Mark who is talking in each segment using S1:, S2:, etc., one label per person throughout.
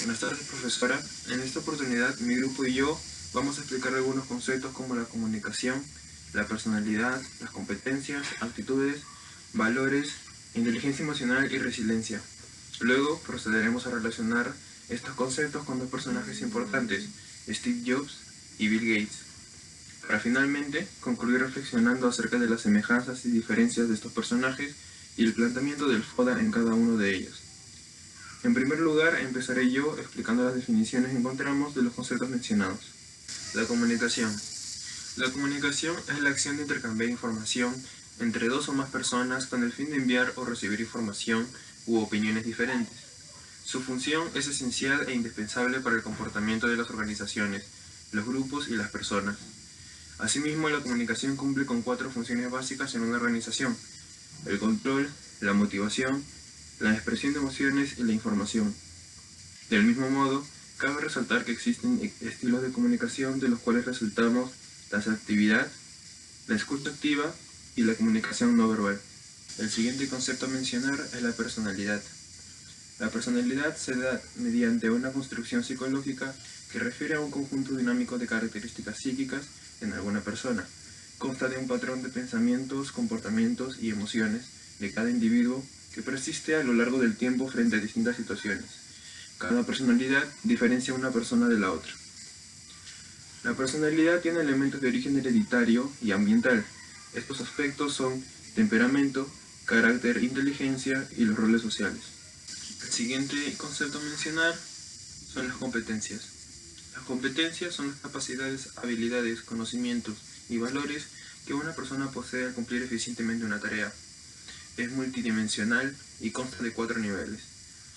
S1: Buenas tardes, profesora. En esta oportunidad, mi grupo y yo vamos a explicar algunos conceptos como la comunicación, la personalidad, las competencias, actitudes, valores, inteligencia emocional y resiliencia. Luego procederemos a relacionar estos conceptos con dos personajes importantes, Steve Jobs y Bill Gates, para finalmente concluir reflexionando acerca de las semejanzas y diferencias de estos personajes y el planteamiento del FODA en cada uno de ellos. En primer lugar, empezaré yo explicando las definiciones que encontramos de los conceptos mencionados. La comunicación. La comunicación es la acción de intercambiar información entre dos o más personas con el fin de enviar o recibir información u opiniones diferentes. Su función es esencial e indispensable para el comportamiento de las organizaciones, los grupos y las personas. Asimismo, la comunicación cumple con 4 funciones básicas en una organización: el control, la motivación, la expresión de emociones y la información. Del mismo modo, cabe resaltar que existen estilos de comunicación de los cuales resultamos la asertividad, la escucha activa y la comunicación no verbal. El siguiente concepto a mencionar es la personalidad. La personalidad se da mediante una construcción psicológica que refiere a un conjunto dinámico de características psíquicas en alguna persona. Consta de un patrón de pensamientos, comportamientos y emociones de cada individuo que persiste a lo largo del tiempo frente a distintas situaciones. Cada personalidad diferencia una persona de la otra. La personalidad tiene elementos de origen hereditario y ambiental. Estos aspectos son temperamento, carácter, inteligencia y los roles sociales. El siguiente concepto a mencionar son las competencias. Las competencias son las capacidades, habilidades, conocimientos y valores que una persona posee al cumplir eficientemente una tarea. Es multidimensional y consta de 4 niveles: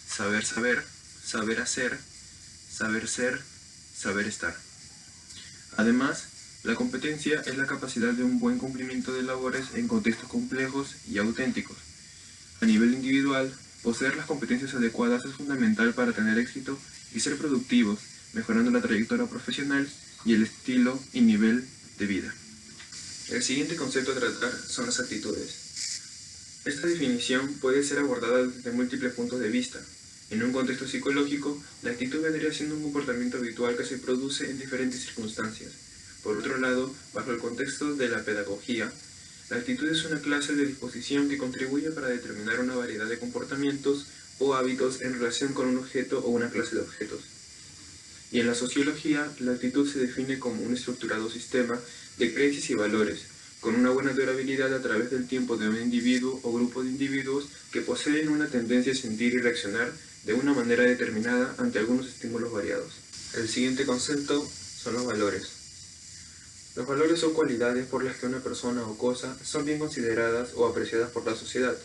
S1: saber saber, saber hacer, saber ser, saber estar. Además, la competencia es la capacidad de un buen cumplimiento de labores en contextos complejos y auténticos. A nivel individual, poseer las competencias adecuadas es fundamental para tener éxito y ser productivos, mejorando la trayectoria profesional y el estilo y nivel de vida. El siguiente concepto a tratar son las actitudes. Esta definición puede ser abordada desde múltiples puntos de vista. En un contexto psicológico, la actitud vendría siendo un comportamiento habitual que se produce en diferentes circunstancias. Por otro lado, bajo el contexto de la pedagogía, la actitud es una clase de disposición que contribuye para determinar una variedad de comportamientos o hábitos en relación con un objeto o una clase de objetos. Y en la sociología, la actitud se define como un estructurado sistema de creencias y valores, con una buena durabilidad a través del tiempo de un individuo o grupo de individuos que poseen una tendencia a sentir y reaccionar de una manera determinada ante algunos estímulos variados. El siguiente concepto son los valores. Los valores son cualidades por las que una persona o cosa son bien consideradas o apreciadas por la sociedad.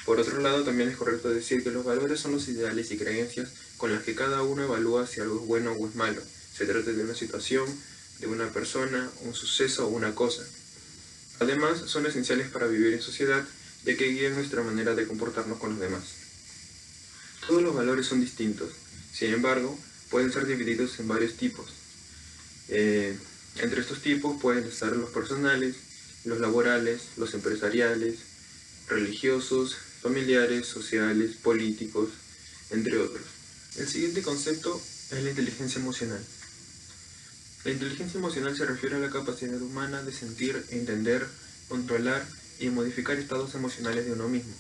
S1: Por otro lado, también es correcto decir que los valores son los ideales y creencias con las que cada uno evalúa si algo es bueno o es malo. Se trata de una situación, de una persona, un suceso o una cosa. Además, son esenciales para vivir en sociedad, ya que guían nuestra manera de comportarnos con los demás. Todos los valores son distintos, sin embargo, pueden ser divididos en varios tipos. Entre estos tipos pueden estar los personales, los laborales, los empresariales, religiosos, familiares, sociales, políticos, entre otros. El siguiente concepto es la inteligencia emocional. La inteligencia emocional se refiere a la capacidad humana de sentir, entender, controlar y modificar estados emocionales de uno mismo.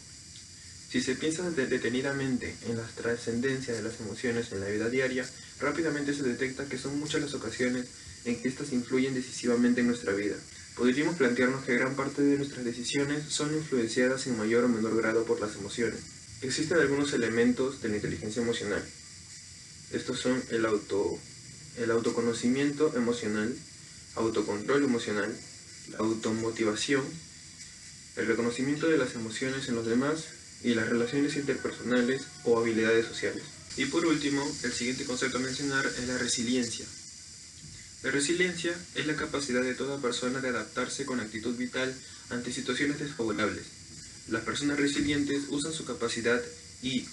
S1: Si se piensa detenidamente en la trascendencia de las emociones en la vida diaria, rápidamente se detecta que son muchas las ocasiones en que éstas influyen decisivamente en nuestra vida. Podríamos plantearnos que gran parte de nuestras decisiones son influenciadas en mayor o menor grado por las emociones. Existen algunos elementos de la inteligencia emocional. Estos son el autoconocimiento emocional, autocontrol emocional, la automotivación, el reconocimiento de las emociones en los demás y las relaciones interpersonales o habilidades sociales. Y por último, el siguiente concepto a mencionar es la resiliencia. La resiliencia es la capacidad de toda persona de adaptarse con actitud vital ante situaciones desfavorables. Las personas resilientes usan su capacidad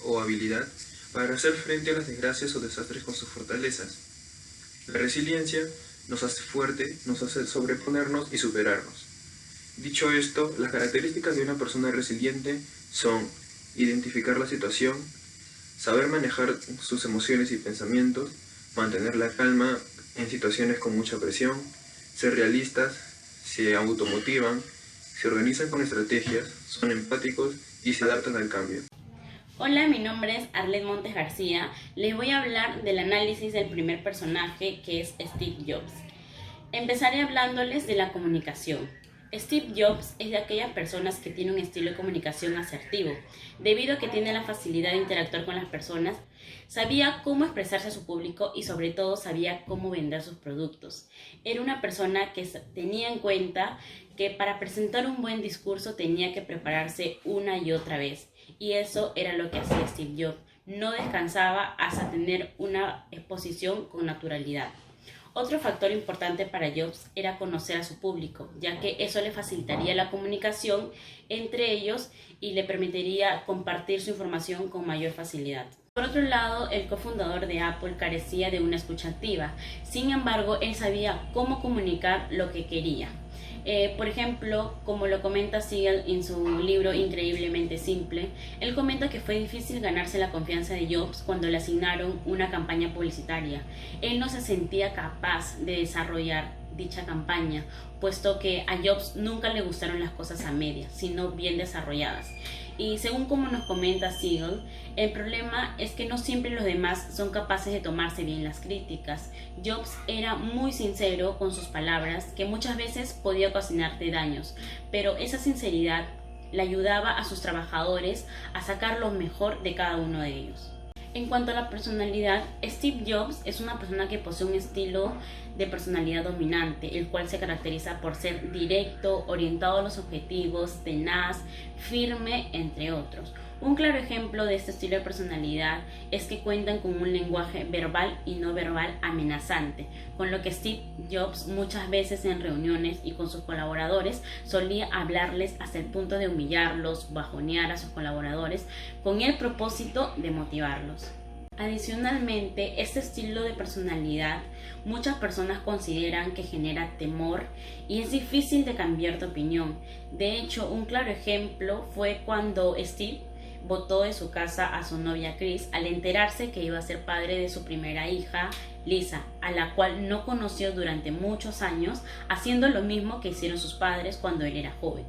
S1: o habilidad para hacer frente a las desgracias o desastres con sus fortalezas. La resiliencia nos hace fuerte, nos hace sobreponernos y superarnos. Dicho esto, las características de una persona resiliente son identificar la situación, Saber manejar sus emociones y pensamientos, mantener la calma en situaciones con mucha presión, ser realistas, se automotivan, se organizan con estrategias, son empáticos y se adaptan al cambio.
S2: Hola, mi nombre es Arlet Montes García. Les voy a hablar del análisis del primer personaje, que es Steve Jobs. Empezaré hablándoles de la comunicación. Steve Jobs es de aquellas personas que tiene un estilo de comunicación asertivo. Debido a que tiene la facilidad de interactuar con las personas, sabía cómo expresarse a su público y sobre todo sabía cómo vender sus productos. Era una persona que tenía en cuenta que para presentar un buen discurso tenía que prepararse una y otra vez. Y eso era lo que hacía Steve Jobs. No descansaba hasta tener una exposición con naturalidad. Otro factor importante para Jobs era conocer a su público, ya que eso le facilitaría la comunicación entre ellos y le permitiría compartir su información con mayor facilidad. Por otro lado, el cofundador de Apple carecía de una escucha activa. Sin embargo, él sabía cómo comunicar lo que quería. Por ejemplo, como lo comenta Siegel en su libro Increíblemente Simple, él comenta que fue difícil ganarse la confianza de Jobs cuando le asignaron una campaña publicitaria. Él no se sentía capaz de desarrollar dicha campaña, puesto que a Jobs nunca le gustaron las cosas a medias, sino bien desarrolladas. Y según como nos comenta Siegel, el problema es que no siempre los demás son capaces de tomarse bien las críticas. Jobs era muy sincero con sus palabras, que muchas veces podía ocasionarte daños, pero esa sinceridad le ayudaba a sus trabajadores a sacar lo mejor de cada uno de ellos. En cuanto a la personalidad, Steve Jobs es una persona que posee un estilo de personalidad dominante, el cual se caracteriza por ser directo, orientado a los objetivos, tenaz, firme, entre otros. Un claro ejemplo de este estilo de personalidad es que cuentan con un lenguaje verbal y no verbal amenazante, con lo que Steve Jobs muchas veces en reuniones y con sus colaboradores solía hablarles hasta el punto de humillarlos, bajonear a sus colaboradores, con el propósito de motivarlos. Adicionalmente, este estilo de personalidad muchas personas consideran que genera temor y es difícil de cambiar de opinión. De hecho, un claro ejemplo fue cuando Steve botó de su casa a su novia Chris al enterarse que iba a ser padre de su primera hija, Lisa, a la cual no conoció durante muchos años, haciendo lo mismo que hicieron sus padres cuando él era joven.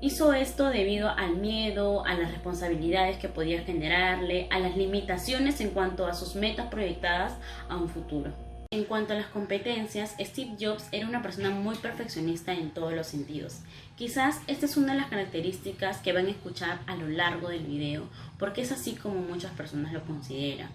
S2: Hizo esto debido al miedo, a las responsabilidades que podía generarle, a las limitaciones en cuanto a sus metas proyectadas a un futuro. En cuanto a las competencias, Steve Jobs era una persona muy perfeccionista en todos los sentidos. Quizás esta es una de las características que van a escuchar a lo largo del video, porque es así como muchas personas lo consideran.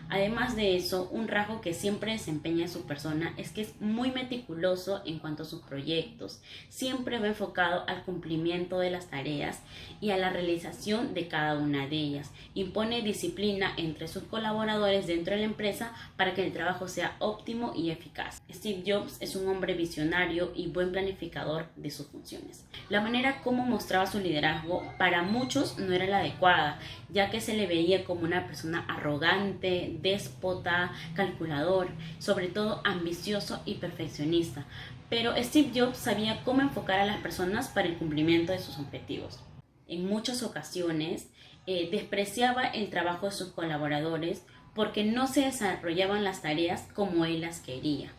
S2: Además de eso, un rasgo que siempre desempeña en su persona es que es muy meticuloso en cuanto a sus proyectos. Siempre va enfocado al cumplimiento de las tareas y a la realización de cada una de ellas. Impone disciplina entre sus colaboradores dentro de la empresa para que el trabajo sea óptimo y eficaz. Steve Jobs es un hombre visionario y buen planificador de sus funciones. La manera como mostraba su liderazgo para muchos no era la adecuada, ya que se le veía como una persona arrogante, déspota, calculador, sobre todo ambicioso y perfeccionista. Pero Steve Jobs sabía cómo enfocar a las personas para el cumplimiento de sus objetivos. En muchas ocasiones despreciaba el trabajo de sus colaboradores porque no se desarrollaban las tareas como él las quería.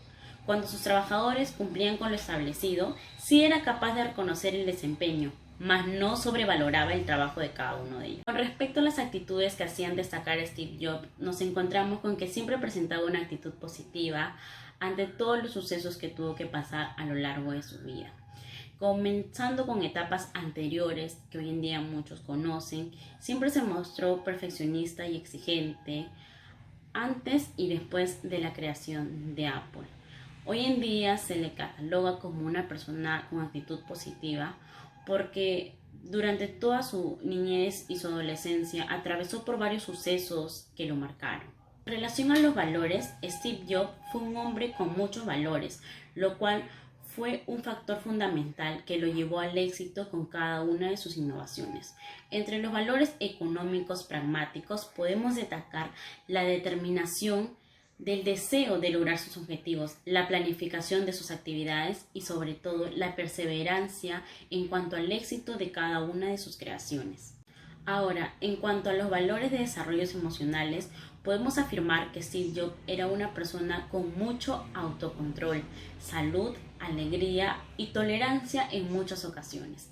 S2: Cuando sus trabajadores cumplían con lo establecido, sí era capaz de reconocer el desempeño, mas no sobrevaloraba el trabajo de cada uno de ellos. Con respecto a las actitudes que hacían destacar a Steve Jobs, nos encontramos con que siempre presentaba una actitud positiva ante todos los sucesos que tuvo que pasar a lo largo de su vida. Comenzando con etapas anteriores que hoy en día muchos conocen, siempre se mostró perfeccionista y exigente antes y después de la creación de Apple. Hoy en día se le cataloga como una persona con actitud positiva porque durante toda su niñez y su adolescencia atravesó por varios sucesos que lo marcaron. En relación a los valores, Steve Jobs fue un hombre con muchos valores, lo cual fue un factor fundamental que lo llevó al éxito con cada una de sus innovaciones. Entre los valores económicos pragmáticos podemos destacar la determinación del deseo de lograr sus objetivos, la planificación de sus actividades y sobre todo la perseverancia en cuanto al éxito de cada una de sus creaciones. Ahora, en cuanto a los valores de desarrollos emocionales, podemos afirmar que Steve Jobs era una persona con mucho autocontrol, salud, alegría y tolerancia en muchas ocasiones.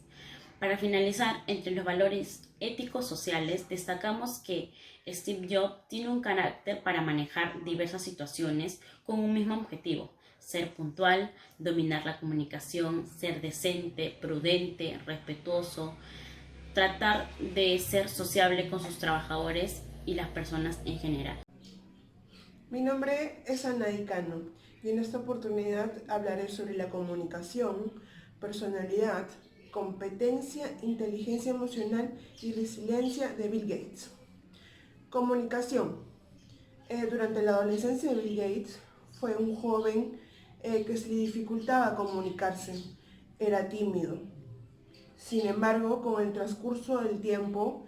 S2: Para finalizar, entre los valores éticos sociales, destacamos que Steve Jobs tiene un carácter para manejar diversas situaciones con un mismo objetivo: ser puntual, dominar la comunicación, ser decente, prudente, respetuoso, tratar de ser sociable con sus trabajadores y las personas en general.
S3: Mi nombre es Anaí Cano y en esta oportunidad hablaré sobre la comunicación, personalidad, competencia, inteligencia emocional y resiliencia de Bill Gates. Comunicación. Durante la adolescencia de Bill Gates fue un joven que se le dificultaba comunicarse, era tímido. Sin embargo, con el transcurso del tiempo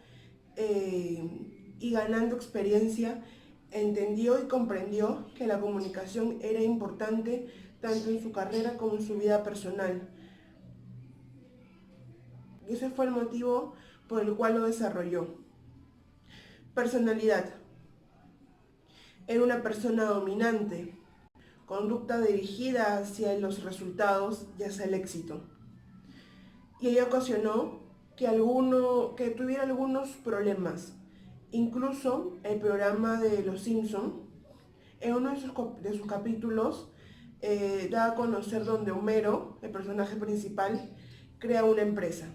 S3: y ganando experiencia, entendió y comprendió que la comunicación era importante tanto en su carrera como en su vida personal. Ese fue el motivo por el cual lo desarrolló. Personalidad. Era una persona dominante, conducta dirigida hacia los resultados y hacia el éxito. Y ello ocasionó que tuviera algunos problemas. Incluso el programa de Los Simpson, en uno de sus capítulos, da a conocer donde Homero, el personaje principal, crea una empresa.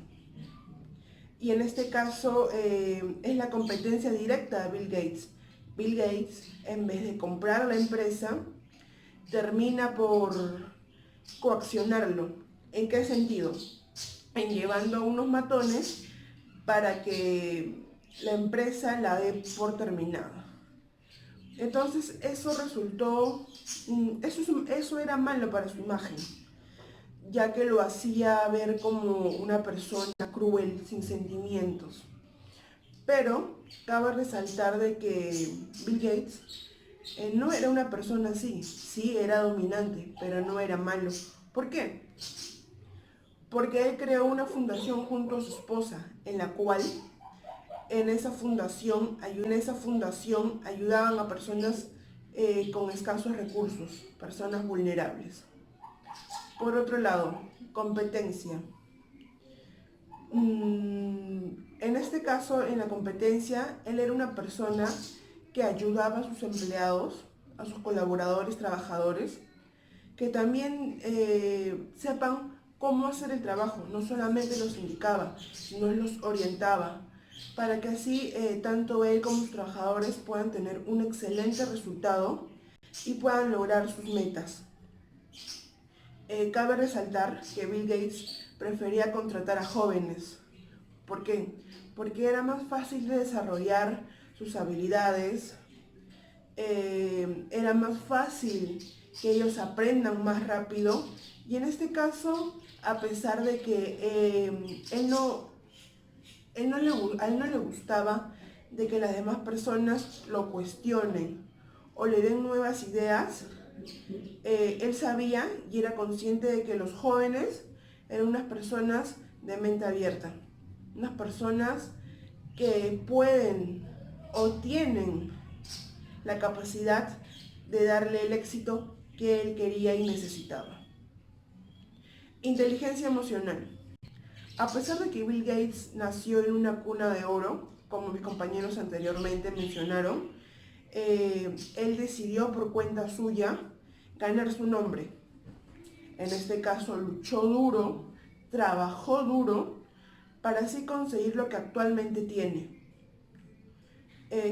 S3: Y en este caso es la competencia directa de Bill Gates. Bill Gates, en vez de comprar la empresa, termina por coaccionarlo. ¿En qué sentido? En llevando a unos matones para que la empresa la dé por terminada. Entonces eso era malo para su imagen, ya que lo hacía ver como una persona cruel, sin sentimientos. Pero cabe resaltar de que Bill Gates no era una persona así. Sí, era dominante, pero no era malo. ¿Por qué? Porque él creó una fundación junto a su esposa, en la cual en esa fundación ayudaban a personas con escasos recursos, personas vulnerables. Por otro lado, competencia. En este caso, en la competencia, él era una persona que ayudaba a sus empleados, a sus colaboradores, trabajadores, que también sepan cómo hacer el trabajo. No solamente los indicaba, sino los orientaba, para que así tanto él como sus trabajadores puedan tener un excelente resultado y puedan lograr sus metas. Cabe resaltar que Bill Gates prefería contratar a jóvenes. ¿Por qué? Porque era más fácil de desarrollar sus habilidades, era más fácil que ellos aprendan más rápido, y en este caso, a pesar de que a él no le gustaba de que las demás personas lo cuestionen o le den nuevas ideas, él sabía y era consciente de que los jóvenes eran unas personas de mente abierta, unas personas que pueden o tienen la capacidad de darle el éxito que él quería y necesitaba. Inteligencia emocional. A pesar de que Bill Gates nació en una cuna de oro, como mis compañeros anteriormente mencionaron, él decidió por cuenta suya ganar su nombre. En este caso luchó duro, trabajó duro para así conseguir lo que actualmente tiene.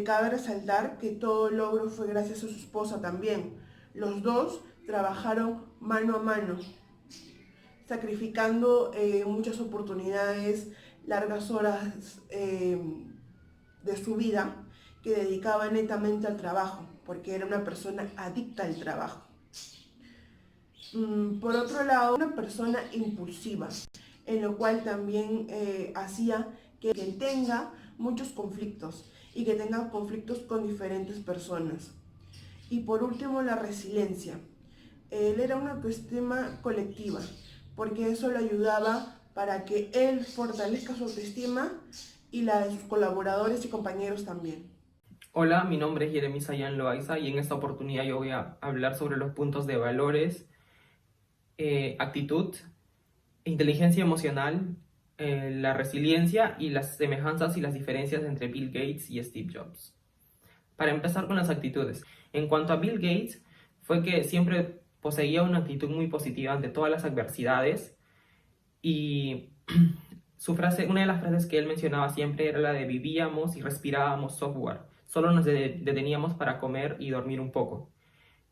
S3: Cabe resaltar que todo el logro fue gracias a su esposa también. Los dos trabajaron mano a mano, sacrificando muchas oportunidades, largas horas de su vida que dedicaba netamente al trabajo, porque era una persona adicta al trabajo. Por otro lado, una persona impulsiva, en lo cual también hacía que tenga muchos conflictos y que tenga conflictos con diferentes personas. Y por último, la resiliencia. Él era una autoestima colectiva, porque eso le ayudaba para que él fortalezca su autoestima y la de sus colaboradores y compañeros también.
S4: Hola, mi nombre es Jeremy Sayan Loaiza y en esta oportunidad yo voy a hablar sobre los puntos de valores, actitud, inteligencia emocional, la resiliencia y las semejanzas y las diferencias entre Bill Gates y Steve Jobs. Para empezar con las actitudes. En cuanto a Bill Gates, fue que siempre poseía una actitud muy positiva ante todas las adversidades y una de las frases que él mencionaba siempre era la de vivíamos y respirábamos software, solo nos deteníamos para comer y dormir un poco.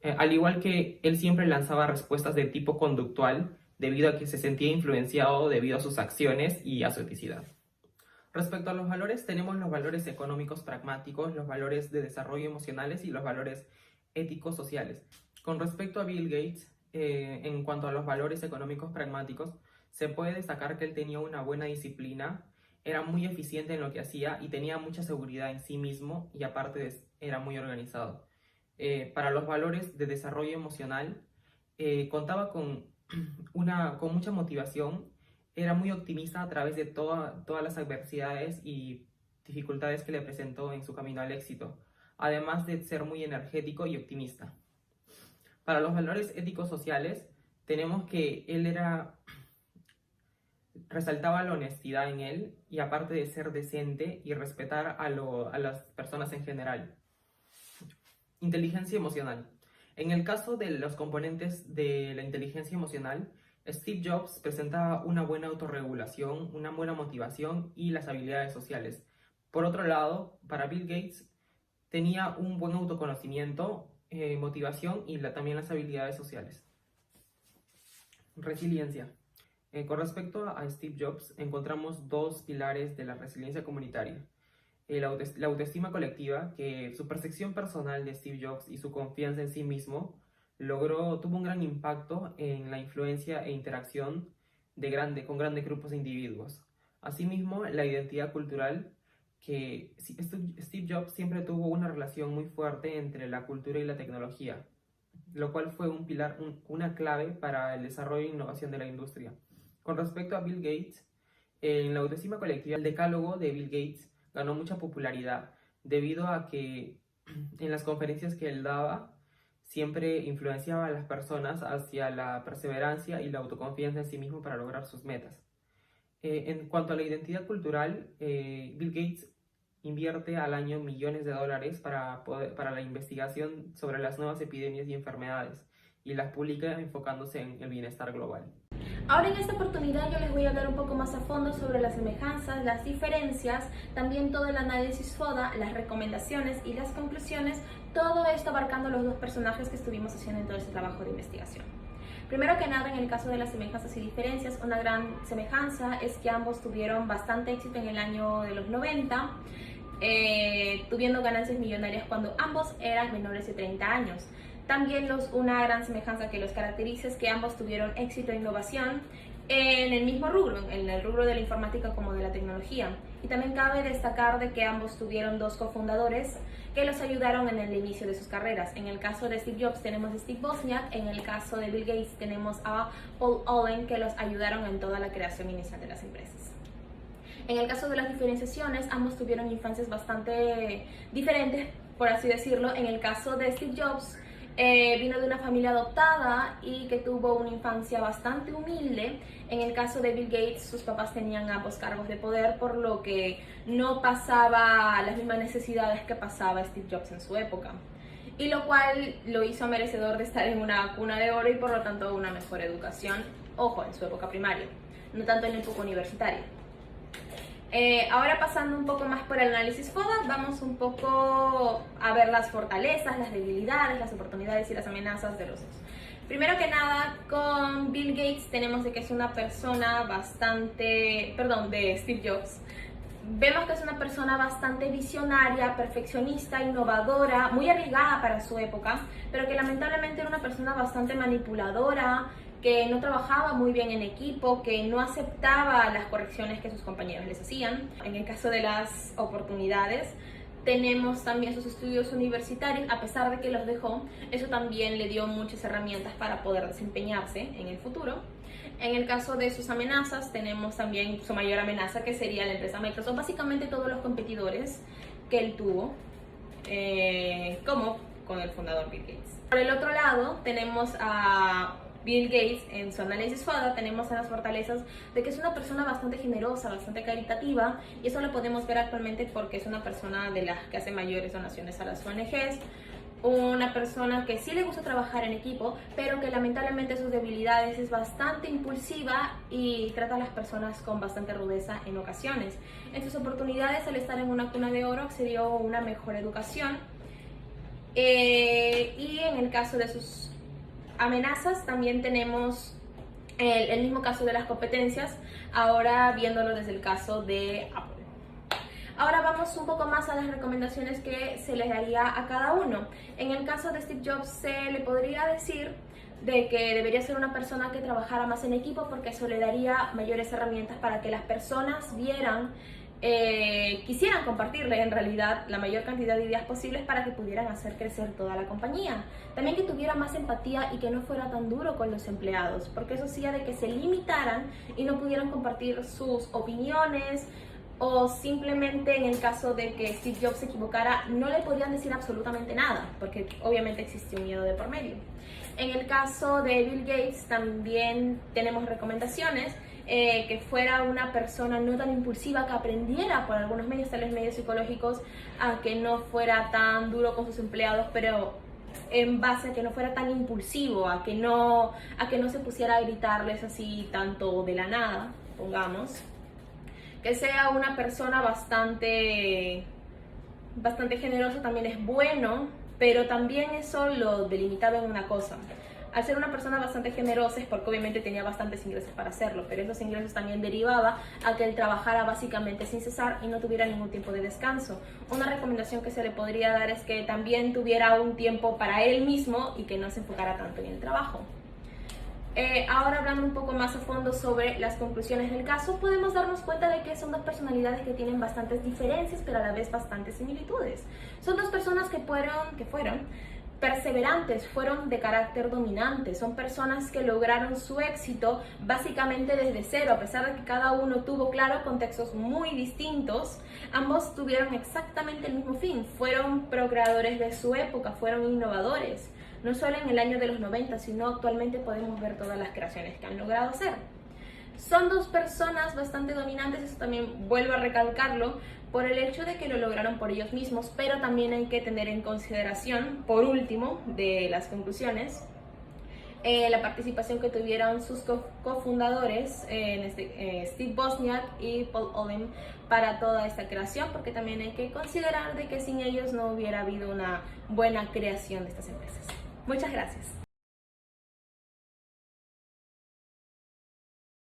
S4: Al igual que él siempre lanzaba respuestas de tipo conductual debido a que se sentía influenciado debido a sus acciones y a su eticidad. Respecto a los valores, tenemos los valores económicos pragmáticos, los valores de desarrollo emocionales y los valores éticos sociales. Con respecto a Bill Gates, en cuanto a los valores económicos pragmáticos, se puede destacar que él tenía una buena disciplina, era muy eficiente en lo que hacía y tenía mucha seguridad en sí mismo y aparte era muy organizado. Para los valores de desarrollo emocional, contaba con mucha motivación, era muy optimista a través de todas las adversidades y dificultades que le presentó en su camino al éxito, además de ser muy energético y optimista. Para los valores éticos sociales, tenemos que él resaltaba la honestidad en él y aparte de ser decente y respetar a las personas en general. Inteligencia emocional. En el caso de los componentes de la inteligencia emocional, Steve Jobs presentaba una buena autorregulación, una buena motivación y las habilidades sociales. Por otro lado, para Bill Gates tenía un buen autoconocimiento, motivación y también las habilidades sociales. Resiliencia. Con respecto a Steve Jobs, encontramos dos pilares de la resiliencia comunitaria. La autoestima colectiva, que su percepción personal de Steve Jobs y su confianza en sí mismo tuvo un gran impacto en la influencia e interacción con grandes grupos de individuos. Asimismo, la identidad cultural, que Steve Jobs siempre tuvo una relación muy fuerte entre la cultura y la tecnología, lo cual fue un pilar, una clave para el desarrollo e innovación de la industria. Con respecto a Bill Gates, en la autoestima colectiva, el decálogo de Bill Gates ganó mucha popularidad debido a que en las conferencias que él daba siempre influenciaba a las personas hacia la perseverancia y la autoconfianza en sí mismo para lograr sus metas. En cuanto a la identidad cultural, Bill Gates invierte al año millones de dólares para la investigación sobre las nuevas epidemias y enfermedades y las publica enfocándose en el bienestar global.
S5: Ahora en esta oportunidad yo les voy a hablar un poco más a fondo sobre las semejanzas, las diferencias, también todo el análisis FODA, las recomendaciones y las conclusiones, todo esto abarcando los dos personajes que estuvimos haciendo en todo este trabajo de investigación. Primero que nada, en el caso de las semejanzas y diferencias, una gran semejanza es que ambos tuvieron bastante éxito en el año de los 90, tuviendo ganancias millonarias cuando ambos eran menores de 30 años. También una gran semejanza que los caracteriza es que ambos tuvieron éxito e innovación en el mismo rubro, en el rubro de la informática como de la tecnología. Y también cabe destacar de que ambos tuvieron dos cofundadores que los ayudaron en el inicio de sus carreras. En el caso de Steve Jobs tenemos a Steve Wozniak, en el caso de Bill Gates tenemos a Paul Allen que los ayudaron en toda la creación inicial de las empresas. En el caso de las diferenciaciones, ambos tuvieron infancias bastante diferentes, por así decirlo. En el caso de Steve Jobs, vino de una familia adoptada y que tuvo una infancia bastante humilde. En el caso de Bill Gates, sus papás tenían ambos cargos de poder, por lo que no pasaba las mismas necesidades que pasaba Steve Jobs en su época. Y lo cual lo hizo merecedor de estar en una cuna de oro y por lo tanto una mejor educación, ojo, en su época primaria, no tanto en la época universitaria. Ahora pasando un poco más por el análisis FODA, vamos un poco a ver las fortalezas, las debilidades, las oportunidades y las amenazas de los dos. Primero que nada, con Bill Gates tenemos de que es una persona de Steve Jobs. Vemos que es una persona bastante visionaria, perfeccionista, innovadora, muy arriesgada para su época, pero que lamentablemente era una persona bastante manipuladora, que no trabajaba muy bien en equipo, que no aceptaba las correcciones que sus compañeros les hacían. En el caso de las oportunidades, Tenemos también sus estudios universitarios, a pesar de que los dejó, eso también le dio muchas herramientas para poder desempeñarse en el futuro. En el caso de sus amenazas, tenemos también su mayor amenaza, que sería la empresa Microsoft, básicamente todos los competidores que él tuvo, como con el fundador Bill Gates. Por el otro lado, tenemos a Bill Gates. En su análisis FODA tenemos a las fortalezas de que es una persona bastante generosa, bastante caritativa, y eso lo podemos ver actualmente porque es una persona de las que hace mayores donaciones a las ONGs, una persona que sí le gusta trabajar en equipo, pero que lamentablemente sus debilidades es bastante impulsiva y trata a las personas con bastante rudeza en ocasiones. En sus oportunidades, al estar en una cuna de oro, accedió a una mejor educación, y en el caso de sus amenazas también tenemos el mismo caso de las competencias, ahora viéndolo desde el caso de Apple. Ahora vamos un poco más a las recomendaciones que se les daría a cada uno. En el caso de Steve Jobs se le podría decir de que debería ser una persona que trabajara más en equipo, porque eso le daría mayores herramientas para que las personas vieran, quisieran compartirle en realidad la mayor cantidad de ideas posibles para que pudieran hacer crecer toda la compañía. También que tuviera más empatía y que no fuera tan duro con los empleados, porque eso hacía de que se limitaran y no pudieran compartir sus opiniones, o simplemente en el caso de que Steve Jobs se equivocara no le podían decir absolutamente nada, porque obviamente existía un miedo de por medio. En el caso de Bill Gates también tenemos recomendaciones, que fuera una persona no tan impulsiva, que aprendiera por algunos medios, tales medios psicológicos, a que no fuera tan duro con sus empleados, pero en base a que no fuera tan impulsivo, a que no se pusiera a gritarles así tanto de la nada, pongamos. Que sea una persona bastante generosa también es bueno, pero también eso lo delimitaba en una cosa. Al ser una persona bastante generosa es porque obviamente tenía bastantes ingresos para hacerlo, pero esos ingresos también derivaba a que él trabajara básicamente sin cesar y no tuviera ningún tiempo de descanso. Una recomendación que se le podría dar es que también tuviera un tiempo para él mismo y que no se enfocara tanto en el trabajo. Ahora, hablando un poco más a fondo sobre las conclusiones del caso, podemos darnos cuenta de que son dos personalidades que tienen bastantes diferencias, pero a la vez bastantes similitudes. Son dos personas que fueron perseverantes, fueron de carácter dominante, son personas que lograron su éxito básicamente desde cero, a pesar de que cada uno tuvo, claro, contextos muy distintos. Ambos tuvieron exactamente el mismo fin, fueron procreadores de su época, fueron innovadores. No solo en el año de los 90, sino actualmente podemos ver todas las creaciones que han logrado hacer. Son dos personas bastante dominantes, eso también vuelvo a recalcarlo, por el hecho de que lo lograron por ellos mismos, pero también hay que tener en consideración, por último, de las conclusiones, la participación que tuvieron sus cofundadores, Steve Wozniak y Paul Allen, para toda esta creación, porque también hay que considerar de que sin ellos no hubiera habido una buena creación de estas empresas. Muchas gracias.